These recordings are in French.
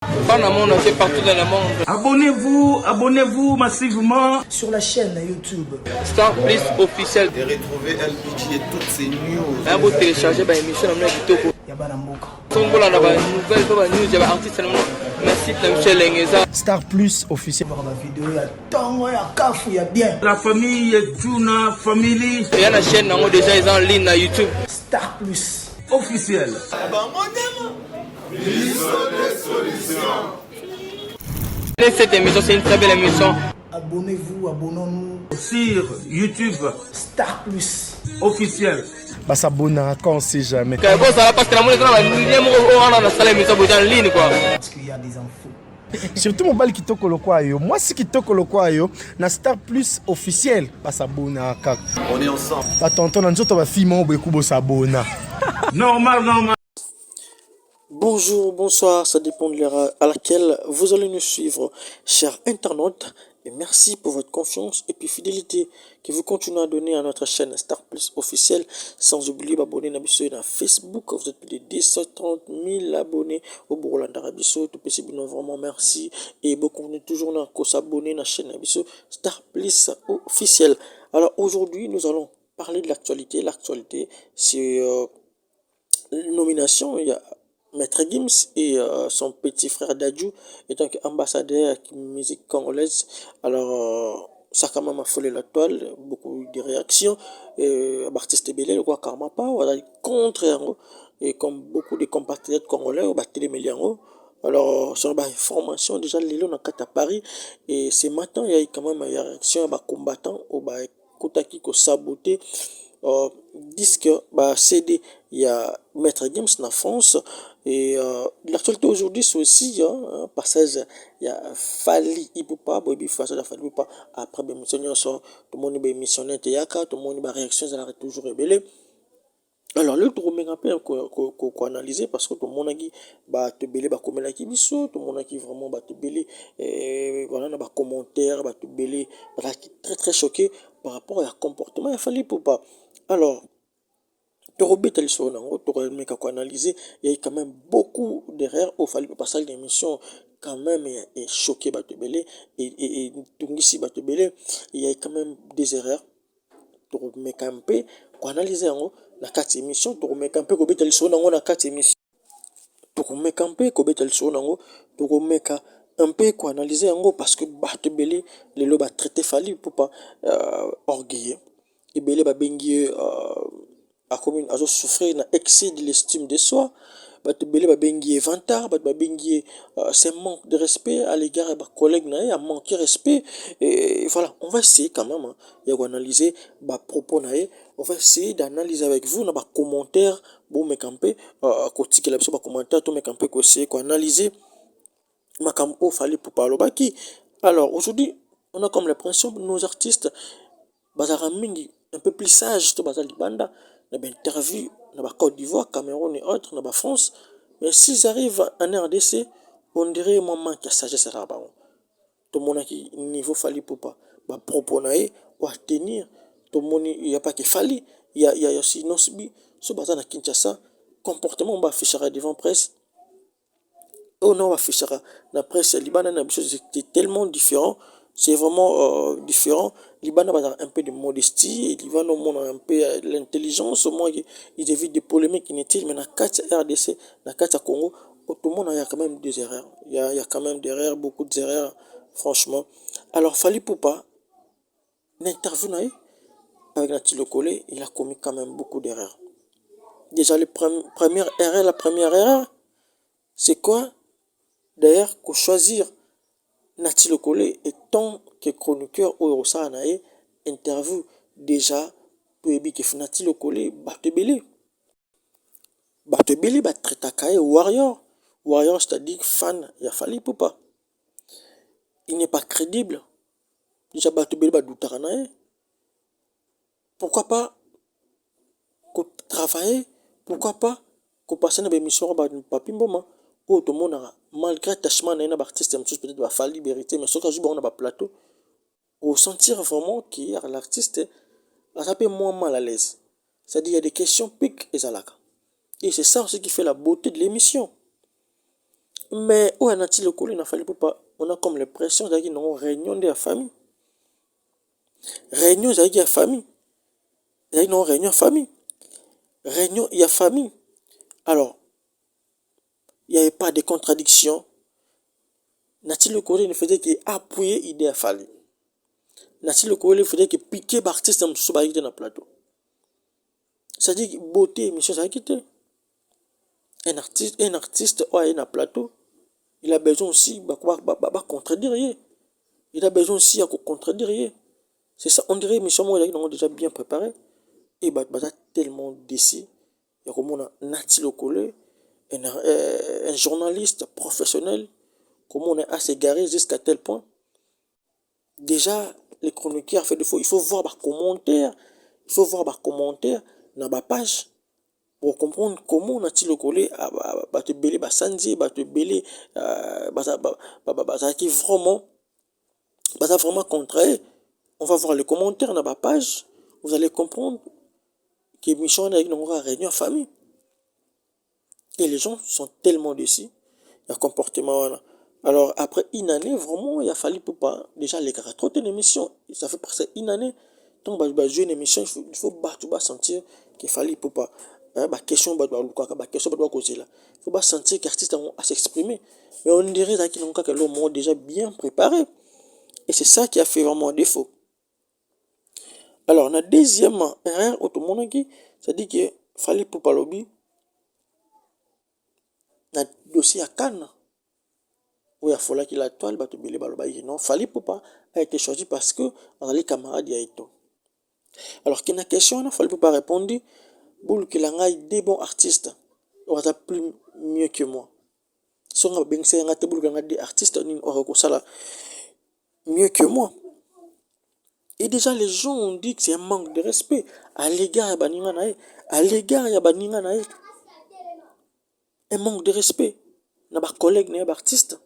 Pas dans le monde, c'est partout dans le monde. Abonnez-vous massivement sur la chaîne YouTube Star Plus officiel. Et retrouver LPG et toutes ces news. Vous téléchargez l'émission de Kitoko. Yabana Mboka. Songola na ba nouvelle ba news ya artiste na merci na Michel Lengeza. Star Plus officiel. La vidéo ya tongo ya kafu ya bien. la famille Tuna Family Il y a une chaîne déjà ils en ligne na YouTube. Star Plus officiel. Cette émission c'est une très belle émission. Abonnez-vous, abonnons-nous. Sur YouTube Star Plus officiel. Bah s'abonner quand on sait jamais. Bon ça va parce que la monnaie ça va on a salle émission en ligne quoi. parce qu'il y a des infos. Surtout mon bal kitoko lokwa yo. Moi si kitoko lokwa yo na Star Plus officiel bah s'abonner kaka. On est ensemble. Bah tonton na nzoto ba fille mo bekubo s'abonner. Normal. Bonjour, bonsoir, ça dépend de l'heure à laquelle vous allez nous suivre, chers internautes, et merci pour votre confiance et puis fidélité que vous continuez à donner à notre chaîne Star Plus officielle, sans oublier d'abonner à Facebook, vous êtes plus de 230 000 abonnés au Bourlanda Rabisso, tout possible, vraiment merci, et beaucoup venez toujours à s'abonner à la chaîne Rabisso Star Plus officielle. Alors aujourd'hui, nous allons parler de l'actualité. L'actualité, c'est nomination, il y a Maître Gims et son petit frère Dadju étant ambassadeur de musique congolaise. Alors, ça a quand même affolé la toile, beaucoup de réactions. Baptiste Belé, le roi Karmapa, on a contre, et comme beaucoup de compatriotes congolais, on a télémélié. Alors, sur l'information, déjà, Lilo n'a qu'à Paris, et ce matin, il y a eu quand même une réaction à combattants, au Kotaki ko saboté. Disent que CD il y a Maître Games en France et l'actualité aujourd'hui c'est aussi un passage il y a Fali Ipupa boy face à Fali Ipupa après ben missionnaire so tout le monde ben missionnaire teyaka tout le monde ba réaction ça a toujours rebelle. Alors le tour mais un peu qu'on analyser parce que tout le monde a dit te belé comme la qui biso tout le monde a qui vraiment te belé et voilà na ba commentaire te belé voilà qui très choqué par rapport à comportement il fallait pour pas. Alors Torobé tel son en Torobé qu'on analyser il y a quand même beaucoup d'erreurs au fallait pas ça l'émission quand même est choqué te belé et tungisi te belé il y a quand même des erreurs Torobé campé qu'on analyser en na kati émission Torobé campé ko betel son en na kati émission Torobé campé ko betel son en Torobé un peu quoi analyser en parce que te belé les loba traité fallait pour pas orgueilleux et belé bengi a commune a souffrir na excès de l'estime de soi te belé bengi vantard bengi c'est manque de respect à l'égard de collègues na a manqué respect et voilà on va essayer quand même il y a analyser propos na on va essayer d'analyser avec vous na commentaire bon me camper côté que la commentaire tout me camper ko essayer ko analyser makambo fallait pour parler baki. Alors aujourd'hui on a comme l'impression nos artistes bazara mingi un peu plus sage to bazali banda na interview na Côte d'Ivoire, Cameroun et autres na France, mais s'ils arrivent en RDC on dirait un manque de sagesse là bas tout le monde qui niveau fallait pour pas propos na ou tenir tout le monde il y a pas que fallait il y a aussi nosbi so bazana Kinshasa comportement on va afficher devant presse. Oh non, la presse libanaise a c'est tellement différent, c'est vraiment différent. Liban a un peu de modestie, Liban a un peu l'intelligence, au moins ils évitent des polémiques inutiles, mais dans la RDC, dans le Congo, tout le monde a quand même des erreurs. Il y a quand même des erreurs, beaucoup d'erreurs, franchement. Alors, Fally Ipupa, l'interview avec Nathalie Lokole, il a commis quand même beaucoup d'erreurs. Déjà, la première erreur, c'est quoi? D'ailleurs, qu'on choisir Nathalie Lokole étant que chroniqueur au Rosanae interview déjà pour que Nathalie Lokole Batebele traitakae warrior c'est-à-dire fan il a fallu pour pas il n'est pas crédible déjà Batebele Badutaranae pourquoi pas travailler pourquoi pas qu'on passe dans l'émission Papimboma où tout le monde a malgré attachement à un artiste peut-être va faire liberté mais ce que je vois on a plateau au sentir vraiment qu'il y a l'artiste a peu moins mal à l'aise c'est-à-dire il y a des questions piques et zalaka et c'est ça aussi qui fait la beauté de l'émission Mais où en a-t-il le collé? Il n'a fallu pas. On a comme l'impression qu'il y a une réunion de la famille. Réunion, il y a famille. Il y a une réunion famille. Réunion, il y a famille. Alors, il n'y avait pas de contradiction. N'a-t-il le collé ne faisait qu'appuyer l'idée à Fali. N'a-t-il le collé faisait que piquer l'artiste dans le plateau. C'est-à-dire que beauté émission, ça a quitté. Un artiste a un plateau. Il a besoin aussi de contredire. Il a besoin aussi de contredire. C'est ça, on dirait que moi, ils ont déjà bien préparé. Et bah, tellement déçu. Il y a comme on a Nati Lokole, un journaliste professionnel, comment on est assez garé jusqu'à tel point. Déjà, les chroniqueurs fait il faut voir par commentaire. Il faut voir par commentaire dans la page pour comprendre comment Nati Lokole va te belé, va sandy, va te belé, qui vraiment, va vraiment contraire. On va voir les commentaires dans la page. Vous allez comprendre que Michon a une réunion en famille. Et les gens sont tellement déçus. Il y a un comportement. Alors, après une année, vraiment, il a fallu pour pas. Déjà, les gars, trop d'émissions. Ça fait presque une année. Donc, jouer une émission, il faut sentir qu'il fallait pour pas. Question, question, causer là. Il faut pas sentir qu'artistes ont à s'exprimer. Mais on dirait qu'ils n'ont que l'homme déjà bien préparé. Et c'est ça qui a fait vraiment défaut. Alors, la deuxième erreur, tout le monde qui, c'est-à-dire qu'il fallait pour pas lobby, dans le dossier à Cannes, où il a fallu qu'il la toile, non, fallait pour pas a été choisi parce que les camarades y a été. Alors, qu'il y a une question, il fallait pour pas répondre, boule qu'il a des bons artistes, on va plus mieux que moi. Si on a bien des artistes, on va mieux que moi. Et déjà, les gens ont dit que c'est un manque de respect à l'égard de Baninganae. À l'égard de Baninganae. Un manque de respect. N'a pas collègue, n'a pas artiste.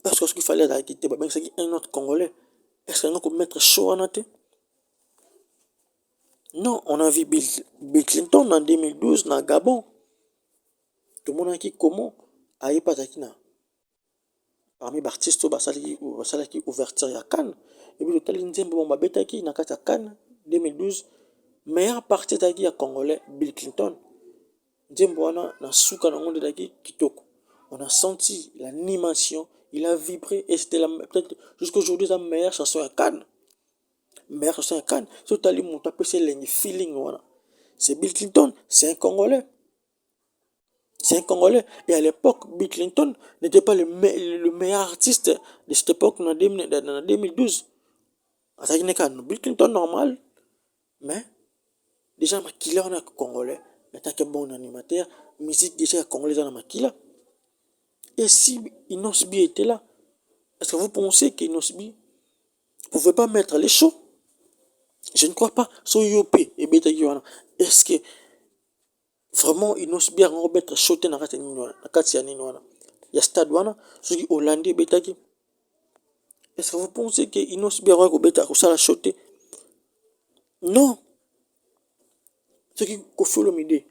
Parce que ce qu'il fallait quitter, c'est un autre Congolais. Est-ce qu'on peut mettre chaud en tête? Non, on a vu Bill Clinton en 2012 dans Gabon. Tout le monde a dit comment aïe pas takina. Parmi les artistes, qui ouverture à Cannes. Et puis le tel Nzembo Mabeta qui n'a qu'à Cannes 2012. Meilleur parti à Congolais, Bill Clinton. Nzembo na souka na monde daki kitoko. On a senti l'animation, il a vibré et c'était peut-être jusqu'aujourd'hui la meilleure chanson à Cannes. Meilleure chanson à Cannes. Si tu as lu mon tapé, c'est le feeling. C'est Bill Clinton, c'est un Congolais. C'est un Congolais. Et à l'époque, Bill Clinton n'était pas le meilleur artiste de cette époque en 2012. Bill Clinton normal. Mais déjà, Makila, on a Congolais. Mais tant que bon animateur, musique déjà Congolais dans Makila. Et si Inosbi était là, est-ce que vous pensez qu'Inosbi ne pouvait pas mettre les shows? Je ne crois pas. Est-ce que vraiment Inosbi a mettre show dans la Katsianinoana? Il y a stade wana, ceux qui hollandais betaki. Est-ce que vous pensez que Inosbi a mettre la show? Non. Ce qui Koffi Olomide,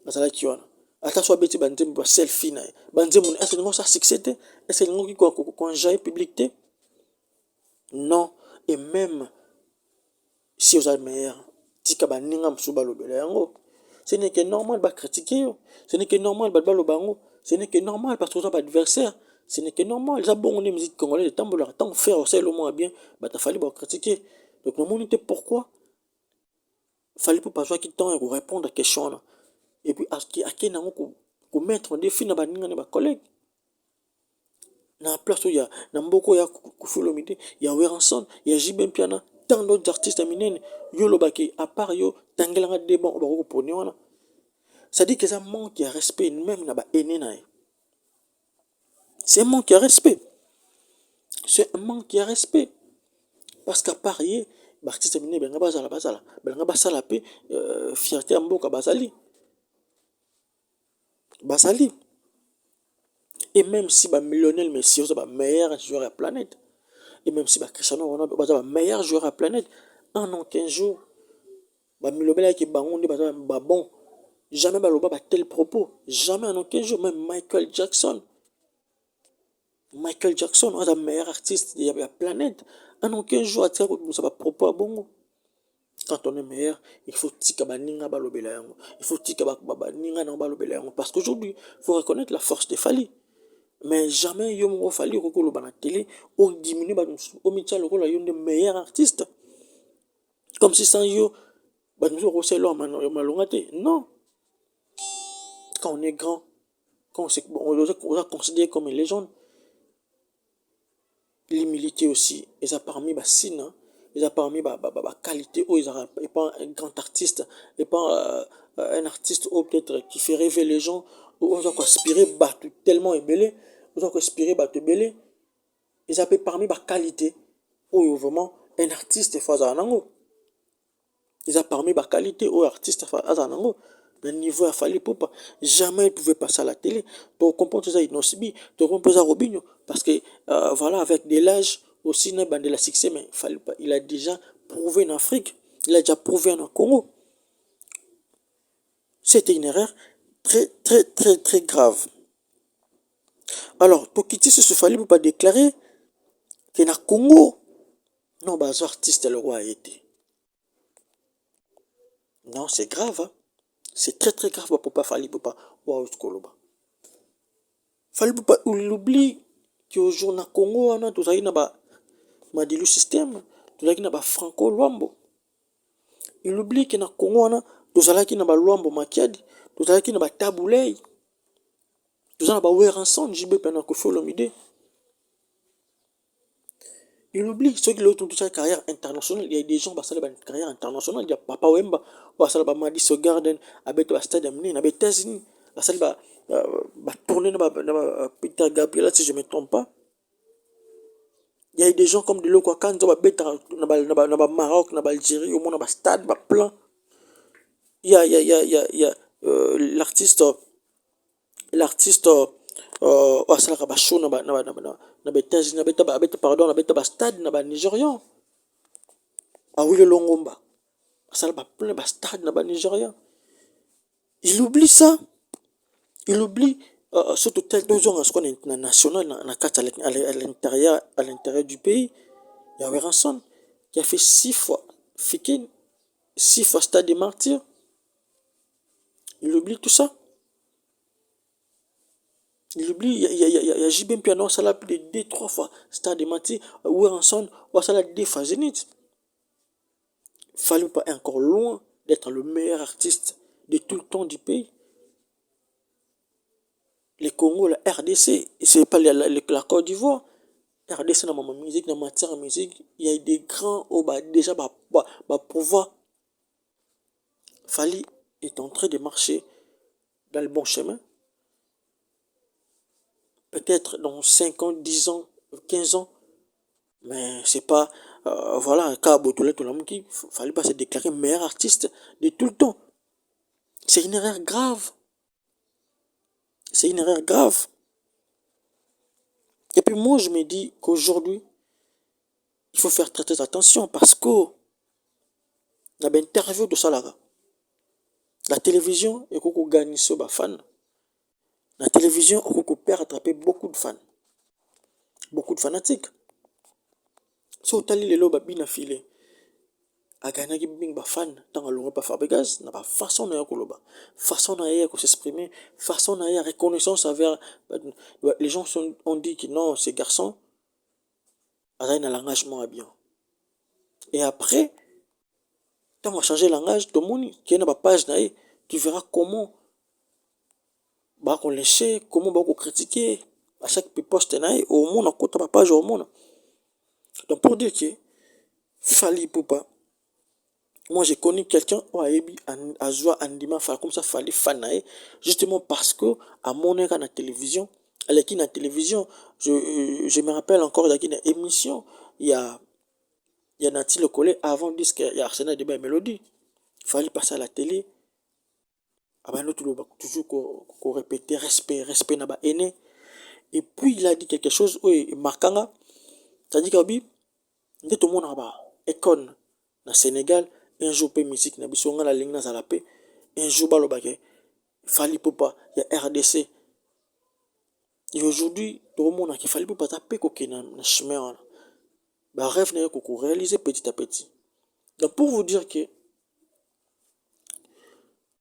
Nazala Kiwana. Ata soit bêti banzem ba selfie na. Banzem est-ce que ça succès? Est-ce que nous qu'on jaille publicité? Non. Et même si vous êtes meilleur, tika baninga msuba lobela yango. Ce n'est que normal de critiquer. Ce n'est que normal de balobango. Ce n'est que normal parce que vous avez adversaire. Ce n'est que normal. Les abonnés de musique congolaise, tant faire aussi le moins bien, il fallait critiquer. Donc, le monde était pourquoi? Il fallait pas jouer qui temps et répondre à la question. Et puis, à qui nous mettre en défi dans nos collègues. Dans la place où il y a Namboko, il y a Koffi Olomide, il y a Weranson, il y a Jibem Piana, tant d'autres artistes mineurs, Yolo Baki, à part Yo, Tangelanga Débat, on va reprendre. Ça dit que ça manque de respect, même dans les aînés. C'est un manque de respect. C'est un manque de respect. Parce qu'à part les artistes mineurs, ben basala pe fierté en boka basali. Basali. Et même si Lionel Messi est le meilleur joueur de la planète, et même si Cristiano Ronaldo est le meilleur joueur de la planète, en un 15 jours, Milobela qui bon, jamais Baloba tel propos, jamais en un 15 jours, même Michael Jackson, Michael Jackson, on a le meilleur artiste de la planète. En aucun jour, ça va propos à bon. Quand on est meilleur, il faut tika baninga balobela yango. Il faut tika baninga na balobela yango. Parce qu'aujourd'hui, il faut reconnaître la force de Fally. Mais jamais yo mo Fally rokolo ba na télé, on diminue ba on mitcha lokola yo de meilleur artiste. Comme si sans yo ba nous roselo malongate. Non. Quand on est grand, quand on doit considérer comme une légende. L'humilité aussi, ils ont parmi les signes, ils ont parmi les qualités, ils sont pas un grand artiste, et pas un artiste peut-être qui fait rêver les gens, ou on doit aspirer battre tellement ébélé, on doit aspirer battre ébélé, ils ont parmi les qualités, ou vraiment un artiste fait ça nango, ils ont parmi les qualités, ou artiste fait ça nango. Le niveau a fallu pour pas jamais il pouvait passer à la télé donc comprendre ça il n'osibi donc on peut ça Robinho parce que voilà avec de l'âge aussi n'a de la succès mais fallait pas il a déjà prouvé en Afrique il a déjà prouvé en Congo c'était une erreur très grave alors Tokiti se fallait pour pas déclarer que na Congo non bah artiste le roi a été non c'est grave hein? C'est très grave pour pas Fally Ipupa ou Koloba. Fally Ipupa il oublie qu'au jour na Congo on a tout ça na ba Madilu système, tout ça na ba Franco Luambo. Il oublie que na Congo on a tout ça na ba Luambo Makiadi, tout ça na ba Taboulay. Tout ça na ba Weranson JB pendant que Olomide. Il oublie ceux qui l'ont toute sa carrière internationale. Il y a des gens qui ont une carrière internationale. Il y a Papa Wemba, qui a Madison Garden, qui a Stade Amné, qui a États-Unis, qui a tourné dans Peter Gabriel, si je ne me trompe pas. Il y a des gens comme Delo Kwakan, qui ont dans Maroc, dans Algérie, au moins dans Stade, dans plein. Il y a l'artiste wasala ba show na betaji na beta pardon na beta ba stade na ba Nigérian ah oui le Longomba wasala ba plein ba stade na ba Nigérian il oublie ça il oublie surtout tel deux ans ce qu'on est national na carte à l'intérieur du pays il y a Weranson qui a fait 6 fois Fikin 6 fois Stade des Martyrs il oublie tout ça. Il oublie, il y a JB Piano, ça l'a plus de 2-3 fois. Stade de Mati, Weranson, ça l'a 2 fois Zénith. Fallait pas encore loin d'être le meilleur artiste de tout le temps du pays. Le Congo, la RDC, c'est pas la Côte d'Ivoire. RDC dans ma musique, dans matière musique, il y a des grands, déjà, pouvoir. Fally est en train de marcher dans le bon chemin. Peut-être dans 5 ans, 10 ans, 15 ans. Mais c'est pas, voilà, Kabo Toulé Toulamouki, fallait pas se déclarer meilleur artiste de tout le temps. C'est une erreur grave. C'est une erreur grave. Et puis moi, je me dis qu'aujourd'hui, il faut faire très attention parce que, on a une interview de ça là. La télévision, et qu'on gagne ce fan. La télévision, on peut rattraper beaucoup de fans. Beaucoup de fanatiques. Si on tali les lobes bien affilés, à gagner qui bing ba fan, tant à l'Europe Fabregas, n'a pas façon de façon de s'exprimer, façon de reconnaissance envers les gens ont dit que non, ces garçons, à un langagement à bien. Et après, quand on va changer le langage, tout le monde qui est dans la page, tu verras comment bah qu'on laisse, comment bah qu'on critiquer à chaque poste au monde en côté page au monde. Donc pour dire que Fally Ipupa, moi j'ai connu quelqu'un qui a joué Andima comme ça Fally Fanae justement parce que à mon écran à la télévision, à la télévision, je me rappelle encore dans une émission, il y a Nati Le Collet avant disque il y a Arsenal de Mélodie. Fallait passer à la télé. Ah ben nous toujours qu'on répétait respect n'a pas aîné. Et puis il a dit quelque chose oui marquant. C'est-à-dire que dès tout le monde a école na Sénégal un jour pe musique na biso nga la ligne na la paix un jour ba lo baké Fally Ipupa il y a RDC Et aujourd'hui, tout le monde a qu'il fallait pas taper coquin dans chemin. Bah rêve n'est qu'on réaliser petit à petit. Donc pour vous dire que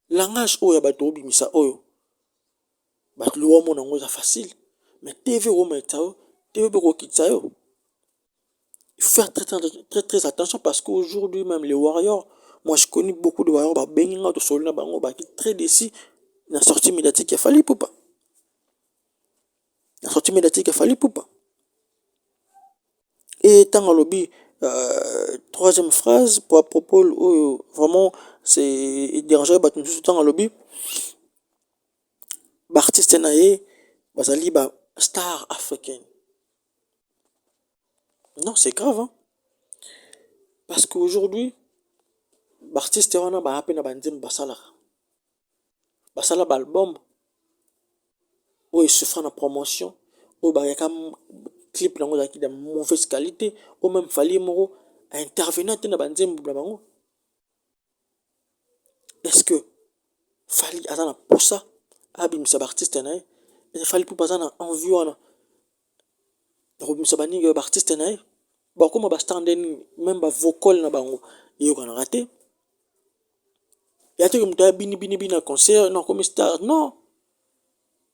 langage oyo bato bimisa oyo bato lo mo nango ça facile mais TV o metao TV beko kitsayo. Il faut faire très attention parce qu'aujourd'hui même les warriors, moi je connais beaucoup de warriors ba benga to solina bango ba qui très décis na sortie médiatique il fallait pas. La sortie médiatique il fallait pas. Et tant à lobby, troisième phrase pour à propos vraiment c'est dérangeant bah tout le temps à lobby artiste naé bazali ba star africaine. Non, c'est grave hein. Parce qu'aujourd'hui artiste wana ba apena banzem basala album ou il se fait la promotion ou bah y a comme clip nango de mauvaise qualité ou même fallait moro à intervenir dans banzem blabango. Est-ce que fallait attendre pour ça abim sa artiste naé il fallait pour pas en envie wana robim sa bani artiste naé ba comme ba standen même ba vocal na bango yo kana raté ya te comme ta bini na concert non comme star non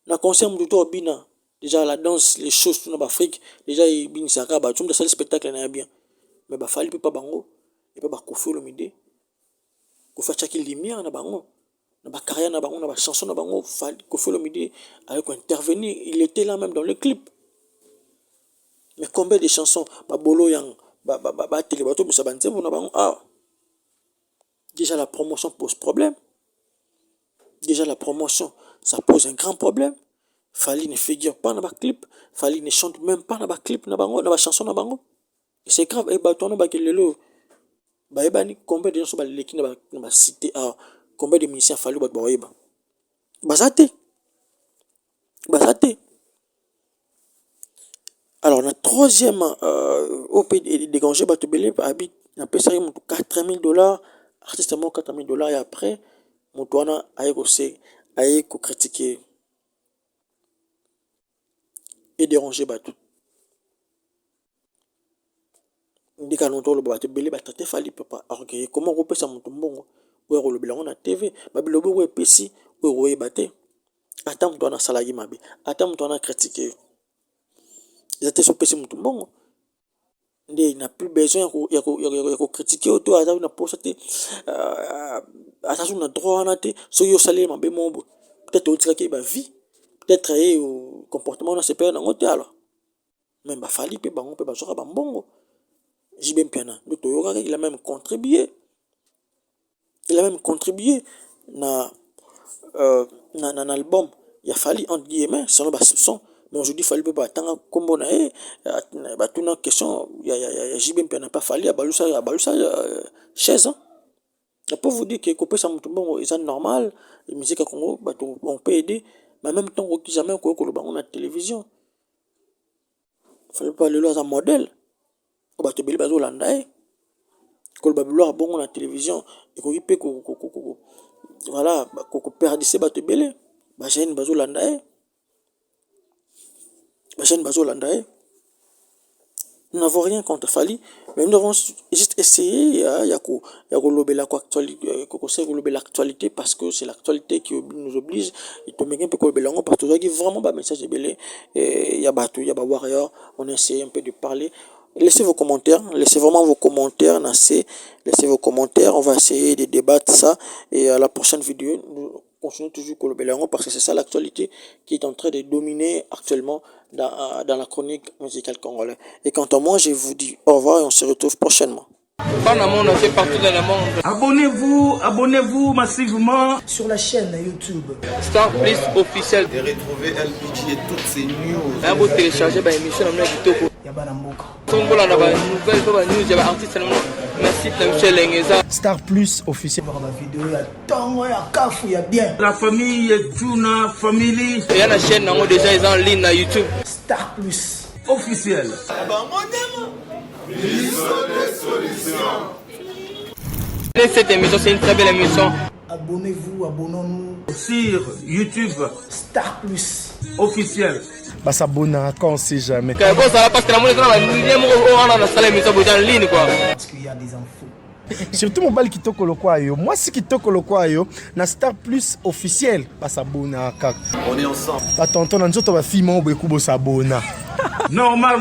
na concert mu to bina déjà la danse les choses dans l'Afrique déjà il bini saka ba tum de salle spectacle na bien mais ba fallait pas bango et pas ba Koffi Olomide ko fa chaki lumière na bango na ba carrière na bango na ba chanson na bango Koffi Olomide avec intervenir il était là même dans le clip. Mais combien de chansons ba bolo yang ba télé bato musa banze na bango ah déjà la promotion pose problème. Déjà la promotion ça pose un grand problème. Fali ne figure pas dans ba clip, Fali ne chante même pas dans ba clip na bango, dans ba chanson na bango. Et c'est grave et ba tono ba kelelo. Ba ebani combien de gens sont ba leki na ba cité ah combien de musiciens Fali ba boyeba. Bazate. Alors, la troisième OP dégagé, Batubele habite, a payé $4,000, artiste mort $4,000, et après, Moutouana a aussi critiqué et dérangé Batou. Dès qu'à longtemps, le Batubele va traiter Fali Papa. Alors, comment on peut ça, Moutombongo, ou est-ce que on a TV, Babilobo, ou est PC, ou est batté. Attends, Moutouana salarié, Mabi. Attends, Moutouana critiqué. Ils étaient sur PC Moutombongo. Il n'a plus besoin de critiquer autour à la poste. Attention, on a droit à noter. Si vous salez, peut-être au tiré va vie. Peut-être au comportement de ces pères dans l'hôtel. Même il fallait que on peut pas bongo. J'ai bien piano. Il a même contribué. Dans l'album. Il a fallu entre guillemets, selon ma soupçon. Mais aujourd'hui, il fallait pas attendre comme on a tout une question. Il y a JBM qui n'a pas fallu à balusa chaise. Je peux vous dire que couper ça bon, c'est normal. La musique à Congo, on peut aider. Mais en même temps, jamais on a la télévision. Il fallait pas aller là un modèle. On va te bélir bazo landae. Quand le babouloir bon on a la télévision et qu'on peut voilà qu'on perd d'ici ba te béler. Ba chaîne bazo landae. Nous n'avons rien contre Fali, mais nous devons juste essayer l'actualité parce que c'est l'actualité qui nous oblige. Il te met un peu parce que tu as vraiment un message de belé. Il y a Batou, il y a Warrior. On essaie un peu de parler. Laissez vos commentaires, laissez vraiment vos commentaires, laissez vos commentaires. On va essayer de débattre ça et à la prochaine vidéo. Nous continuons toujours Kolobelango parce que c'est ça l'actualité qui est en train de dominer actuellement dans la chronique musicale congolaise. Et quant à moi, je vous dis au revoir et on se retrouve prochainement. Partout dans le monde. Abonnez-vous massivement sur la chaîne YouTube Star Plus officiel. Et retrouver LPG et toutes ces news. Un beau télécharger par émission de Kitoko. Yabana Mboka. Songola na ba nouvelle ba news ya ba artiste na merci na Michel Lengeza. Star Plus officiel. Voir ma vidéo ya tongo ya kafu ya bien. la famille Tuna Family Il y a une chaîne nango déjà ils en ligne na YouTube. Star Plus officiel. Cette émission c'est une très belle émission. Abonnez-vous, abonnons-nous. Sur YouTube Star Plus officiel. basabona quand on sait jamais. Bon, ça va parce que la monnaie, on a salé, mais ça bouge en ligne, quoi. Parce qu'il y a des infos. Surtout mobile kitoko lokwayo. Moi si kitoko lokwayo na Star Plus officiel basabona kaka. On est ensemble. Ba tonton na nzoto ba fille mo bekubo sabona. Normal.